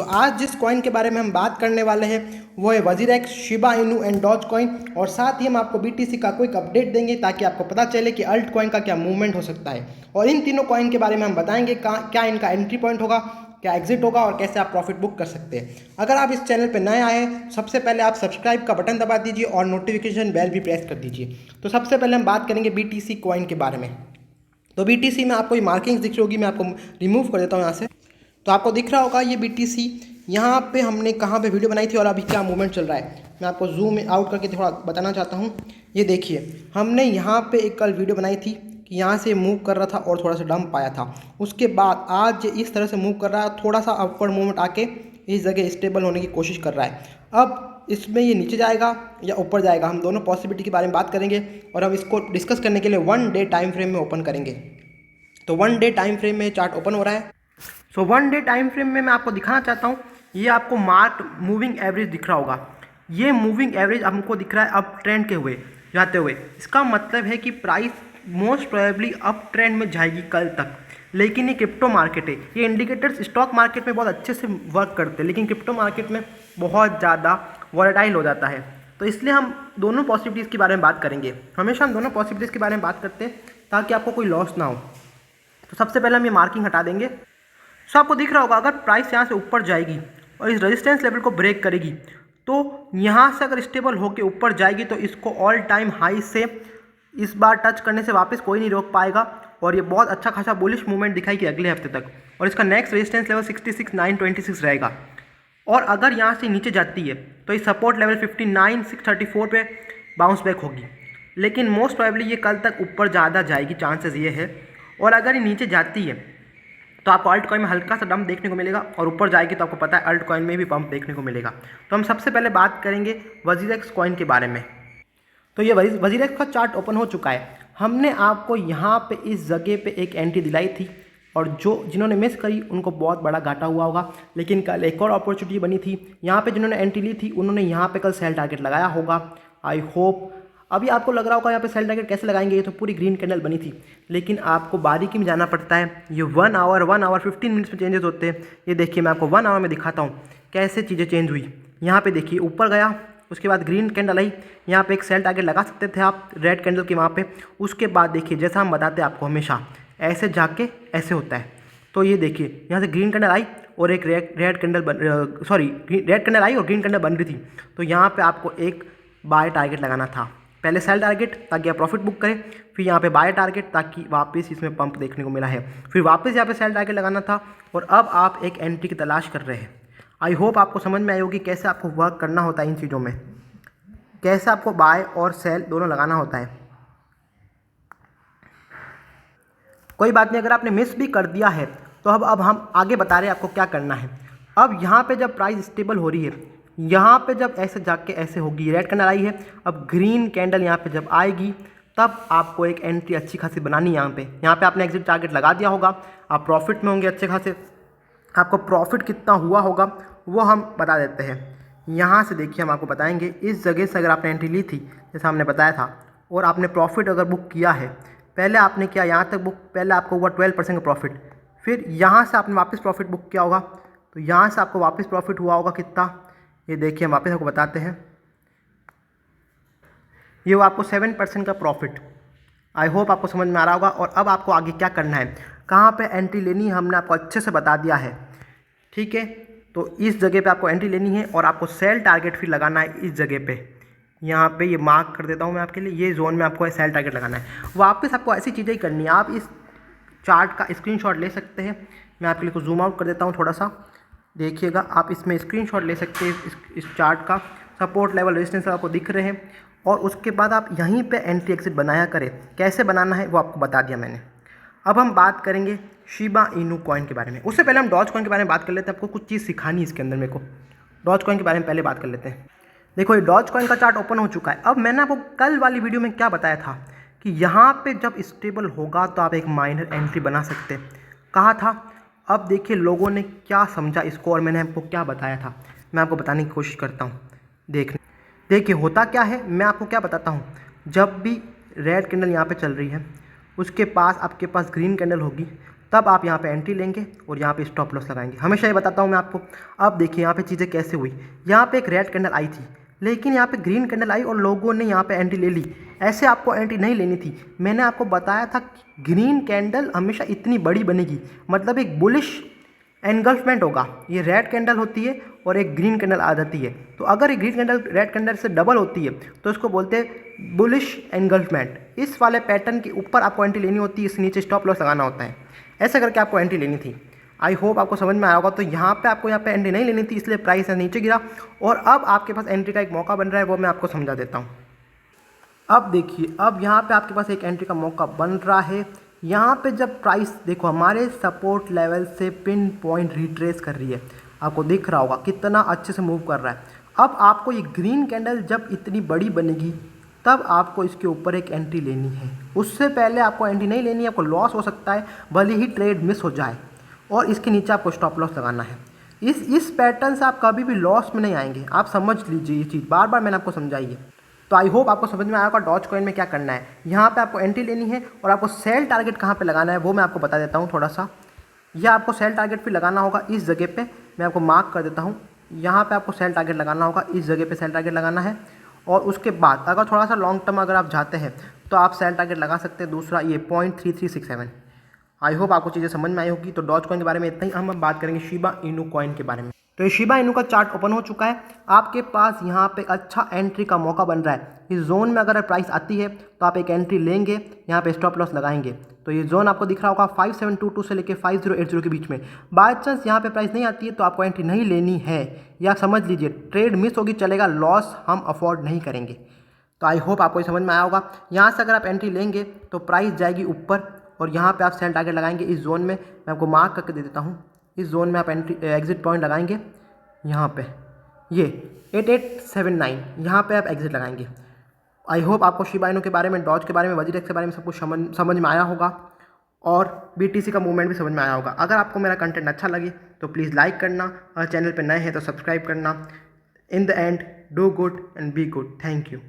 आज जिस कॉइन के बारे में हम बात करने वाले हैं वो है WazirX, Shiba Inu and Dogecoin. और साथ ही हम आपको बीटीसी का क्विक अपडेट देंगे ताकि आपको पता चले कि अल्ट कॉइन का क्या मूवमेंट हो सकता है। और इन तीनों कॉइन के बारे में हम बताएंगे क्या इनका एंट्री पॉइंट होगा, क्या एग्जिट होगा और कैसे आप प्रॉफिट बुक कर सकते हैं। अगर आप इस चैनल पर नए आए हैं सबसे पहले आप सब्सक्राइब का बटन दबा दीजिए और नोटिफिकेशन बेल भी प्रेस कर दीजिए। तो सबसे पहले हम बात करेंगे बीटीसी कॉइन के बारे में। तो बीटीसी में आपको ये मार्किंग्स दिख रही होगी, मैं आपको रिमूव कर देता हूँ यहाँ से। तो आपको दिख रहा होगा ये बीटीसी, यहाँ पे हमने कहाँ पे वीडियो बनाई थी और अभी क्या मूवमेंट चल रहा है। मैं आपको जूम आउट करके थोड़ा बताना चाहता हूँ। ये देखिए, हमने यहाँ पे एक कल वीडियो बनाई थी कि यहाँ से मूव कर रहा था और थोड़ा सा डंप आया था। उसके बाद आज इस तरह से मूव कर रहा है, थोड़ा सा अपवर्ड मूवमेंट आके इस जगह स्टेबल होने की कोशिश कर रहा है। अब इसमें ये नीचे जाएगा या ऊपर जाएगा, हम दोनों पॉसिबिलिटी के बारे में बात करेंगे और हम इसको डिस्कस करने के लिए 1 डे टाइम फ्रेम में ओपन करेंगे। तो 1 डे टाइम फ्रेम में चार्ट ओपन हो रहा है। सो 1 डे टाइम फ्रेम में मैं आपको दिखाना चाहता हूँ, ये आपको मार्क मूविंग एवरेज दिख रहा होगा। ये मूविंग एवरेज हमको दिख रहा है अप ट्रेंड के हुए जाते हुए। इसका मतलब है कि price most probably up trend में जाएगी कल तक। लेकिन ये क्रिप्टो मार्केट है, ये इंडिकेटर्स स्टॉक मार्केट में बहुत अच्छे से वर्क करते हैं, लेकिन क्रिप्टो मार्केट में बहुत ज़्यादा वॉलेटाइल हो जाता है। तो इसलिए हम दोनों पॉसिबिलिटीज़ के बारे में बात करेंगे। हमेशा हम दोनों पॉसिबिलिटीज़ के बारे में बात करते हैं ताकि आपको कोई लॉस ना हो। तो सबसे पहले हम ये मार्किंग हटा देंगे। सो आपको दिख रहा होगा अगर प्राइस यहाँ से ऊपर जाएगी और इस रेजिस्टेंस लेवल को ब्रेक करेगी तो यहाँ से अगर स्टेबल होकर ऊपर जाएगी तो इसको ऑल टाइम हाई से इस बार टच करने से वापस कोई नहीं रोक पाएगा और ये बहुत अच्छा खासा बुलिश मूवमेंट दिखाएगी अगले हफ्ते तक। और इसका नेक्स्ट रेजिस्टेंस लेवल 66,926 रहेगा। और अगर यहाँ से नीचे जाती है तो ये सपोर्ट लेवल 59,634 पे बाउंस बैक होगी। लेकिन मोस्ट प्रोबेबली ये कल तक ऊपर ज़्यादा जाएगी, चांसेस ये है। और अगर ये नीचे जाती है तो आपको अल्ट कॉइन में हल्का सा डंप देखने को मिलेगा और ऊपर जाएगी तो आपको पता है अल्ट कॉइन में भी पंप देखने को मिलेगा। तो हम सबसे पहले बात करेंगे वजीरेक्स कॉइन के बारे में। तो ये वजीरेक्स का चार्ट ओपन हो चुका है। हमने आपको यहाँ पे इस जगह पे एक एंट्री दिलाई थी और जिन्होंने मिस करी उनको बहुत बड़ा घाटा हुआ होगा। लेकिन कल एक और अपॉर्चुनिटी बनी थी, यहाँ पे जिन्होंने एंट्री ली थी उन्होंने यहाँ पे कल सेल टारगेट लगाया होगा। आई होप अभी आपको लग रहा होगा यहाँ पे सेल टारगेट कैसे लगाएंगे, ये तो पूरी ग्रीन कैंडल बनी थी। लेकिन आपको बारीकी में जाना पड़ता है। ये 1 आवर 15 मिनट्स में चेंजेस होते हैं। ये देखिए मैं आपको 1 आवर में दिखाता हूँ कैसे चीज़ें चेंज हुई। यहाँ पे देखिए ऊपर गया, उसके बाद ग्रीन कैंडल आई, यहाँ पे एक सेल टारगेट लगा सकते थे आप रेड कैंडल के वहाँ पे। उसके बाद देखिए जैसा हम बताते हैं आपको हमेशा ऐसे जाके ऐसे होता है। तो ये देखिए यहाँ से ग्रीन कैंडल आई और एक रेड कैंडल आई और ग्रीन कैंडल बन रही थी। तो यहाँ पे आपको एक बाय टारगेट लगाना था, पहले सेल टारगेट ताकि आप प्रॉफिट बुक करें, फिर यहाँ पे बाय टारगेट ताकि वापस इसमें पंप देखने को मिला है, फिर वापस यहाँ पे सेल टारगेट लगाना था और अब आप एक एंट्री की तलाश कर रहे हैं। आई होप आपको समझ में आई होगी कैसे आपको वर्क करना होता है इन चीज़ों में, कैसे आपको बाय और सेल दोनों लगाना होता है। कोई बात नहीं, अगर आपने मिस भी कर दिया है तो अब हम आगे बता रहे हैं आपको क्या करना है। अब यहाँ पे जब प्राइस स्टेबल हो रही है, यहाँ पे जब ऐसे जाके ऐसे होगी, रेड कैंडल आई है, अब ग्रीन कैंडल यहाँ पे जब आएगी तब आपको एक एंट्री अच्छी खासी बनानी है। यहाँ पे आपने एग्जिट टारगेट लगा दिया होगा, आप प्रॉफिट में होंगे अच्छे खासे। आपको प्रॉफिट कितना हुआ होगा वो हम बता देते हैं। यहाँ से देखिए हम आपको बताएंगे, इस जगह से अगर आपने एंट्री ली थी जैसा हमने बताया था और आपने प्रॉफिट अगर बुक किया है, पहले आपने किया यहाँ तक बुक, पहले आपको हुआ 12% का प्रॉफिट, फिर यहाँ से आपने वापस प्रॉफिट बुक किया होगा तो यहाँ से आपको वापस प्रॉफिट हुआ होगा कितना, ये देखिए हम वापस आपको बताते हैं। ये वो आपको 7% का प्रॉफिट। आई होप आपको समझ में आ रहा होगा। और अब आपको आगे क्या करना है, कहाँ पे एंट्री लेनी है, हमने आपको अच्छे से बता दिया है, ठीक है। तो इस जगह पे आपको एंट्री लेनी है और आपको सेल टारगेट फिर लगाना है इस जगह पे। यहाँ पे ये मार्क कर देता हूँ मैं आपके लिए, ये जोन में आपको सेल टारगेट लगाना है। वापस आपको ऐसी चीज़ें ही करनी है। आप इस चार्ट का स्क्रीनशॉट ले सकते हैं, मैं आपके लिए को जूम आउट कर देता हूँ थोड़ा सा, देखिएगा आप इसमें स्क्रीनशॉट ले सकते हैं। इस चार्ट का सपोर्ट लेवल रेजिस्टेंस आपको दिख रहे हैं और उसके बाद आप यहीं पे एंट्री एग्जिट बनाया करें। कैसे बनाना है वो आपको बता दिया मैंने। अब हम बात करेंगे शिबा इनू कॉइन के बारे में। उससे पहले हम डॉज कॉइन के बारे में बात कर लेते हैं। आपको कुछ चीज़ सिखानी है इसके अंदर मेरे को। डॉज कॉइन के बारे में पहले बात कर लेते हैं। देखो ये डॉज कॉइन का चार्ट ओपन हो चुका है। अब मैंने आपको कल वाली वीडियो में क्या बताया था कि यहाँ पे जब स्टेबल होगा तो आप एक माइनर एंट्री बना सकते हैं, कहा था। अब देखिए लोगों ने क्या समझा इसको और मैंने आपको क्या बताया था, मैं आपको बताने की कोशिश करता हूँ। देखिए होता क्या है, मैं आपको क्या बताता हूँ। जब भी रेड कैंडल यहाँ पे चल रही है उसके पास आपके पास ग्रीन कैंडल होगी, तब आप यहाँ पे एंट्री लेंगे और यहाँ पे स्टॉप लॉस लगाएंगे। हमेशा ये बताता हूँ मैं आपको। अब देखिए यहाँ पे चीज़ें कैसे हुई। यहाँ पे एक रेड कैंडल आई थी, लेकिन यहाँ पे ग्रीन कैंडल आई और लोगों ने यहाँ पे एंट्री ले ली। ऐसे आपको एंट्री नहीं लेनी थी। मैंने आपको बताया था ग्रीन कैंडल हमेशा इतनी बड़ी बनेगी, मतलब एक बुलिश एनगल्फमेंट होगा। ये रेड कैंडल होती है और एक ग्रीन कैंडल आ जाती है, तो अगर ये ग्रीन कैंडल रेड कैंडल से डबल होती है तो इसको बोलते हैं बुलिश एनगल्फमेंट। इस वाले पैटर्न के ऊपर आपको एंट्री लेनी होती है, इसके नीचे स्टॉप लॉस लगाना होता है। ऐसा करके आपको एंट्री लेनी थी। आई होप आपको समझ में आया होगा। तो यहाँ पे आपको यहाँ पे एंट्री नहीं लेनी थी, इसलिए प्राइस नीचे गिरा और अब आपके पास एंट्री का एक मौका बन रहा है, वो मैं आपको समझा देता हूँ। अब देखिए, अब यहाँ पे आपके पास एक एंट्री का मौका बन रहा है। यहाँ पे जब प्राइस देखो हमारे सपोर्ट लेवल से पिन पॉइंट रिट्रेस कर रही है, आपको दिख रहा होगा कितना अच्छे से मूव कर रहा है। अब आपको ये ग्रीन कैंडल जब इतनी बड़ी बनेगी तब आपको इसके ऊपर एक एंट्री लेनी है। उससे पहले आपको एंट्री नहीं लेनी है, आपको लॉस हो सकता है, भले ही ट्रेड मिस हो जाए। और इसके नीचे आपको स्टॉप लॉस लगाना है। इस पैटर्न से आप कभी भी लॉस में नहीं आएंगे, आप समझ लीजिए ये चीज़, बार बार मैंने आपको समझाई है। तो आई होप आपको समझ में आया होगा डॉज कॉइन में क्या करना है। यहाँ पे आपको एंट्री लेनी है और आपको सेल टारगेट कहाँ पे लगाना है वो मैं आपको बता देता हूँ थोड़ा सा। यह आपको सेल टारगेट भी लगाना होगा इस जगह पे, मैं आपको मार्क कर देता हूँ। यहाँ पे आपको सेल टारगेट लगाना होगा, इस जगह पे सेल टारगेट लगाना है। और उसके बाद अगर थोड़ा सा लॉन्ग टर्म अगर आप जाते हैं तो आप सेल टारगेट लगा सकते हैं दूसरा, ये 0.3367। आई होप आपको चीज़ें समझ में आई होगी। तो डॉज कॉइन के बारे में इतना ही। हम अब बात करेंगे शिबा इनू कॉइन के बारे में। तो ये शिबा इनू का चार्ट ओपन हो चुका है। आपके पास यहाँ पे अच्छा एंट्री का मौका बन रहा है। इस जोन में अगर प्राइस आती है तो आप एक एंट्री लेंगे, यहाँ पे स्टॉप लॉस लगाएंगे। तो ये जोन आपको दिख रहा होगा 5722 से लेके 5080 के बीच में। बाय चांस यहाँ पे प्राइस नहीं आती है तो आपको एंट्री नहीं लेनी है, या समझ लीजिए ट्रेड मिस होगी चलेगा, लॉस हम अफोर्ड नहीं करेंगे। तो आई होप आपको समझ में आया होगा। यहाँ से अगर आप एंट्री लेंगे तो प्राइस जाएगी ऊपर और यहाँ पे आप सेल टारगेट लगाएंगे इस जोन में। मैं आपको मार्क करके दे देता हूँ। इस जोन में आप एग्जिट पॉइंट लगाएंगे, यहाँ पे ये 8879, यहाँ पे आप एग्जिट लगाएंगे। आई होप आपको शिबा इनू के बारे में, डॉज के बारे में, वजीरेक्स के बारे में सब कुछ समझ में आया होगा और BTC का मूवमेंट भी समझ में आया होगा। अगर आपको मेरा कंटेंट अच्छा लगे तो प्लीज़ लाइक करना और चैनल पर नए हैं तो सब्सक्राइब करना। In the end do good and be good. Thank you.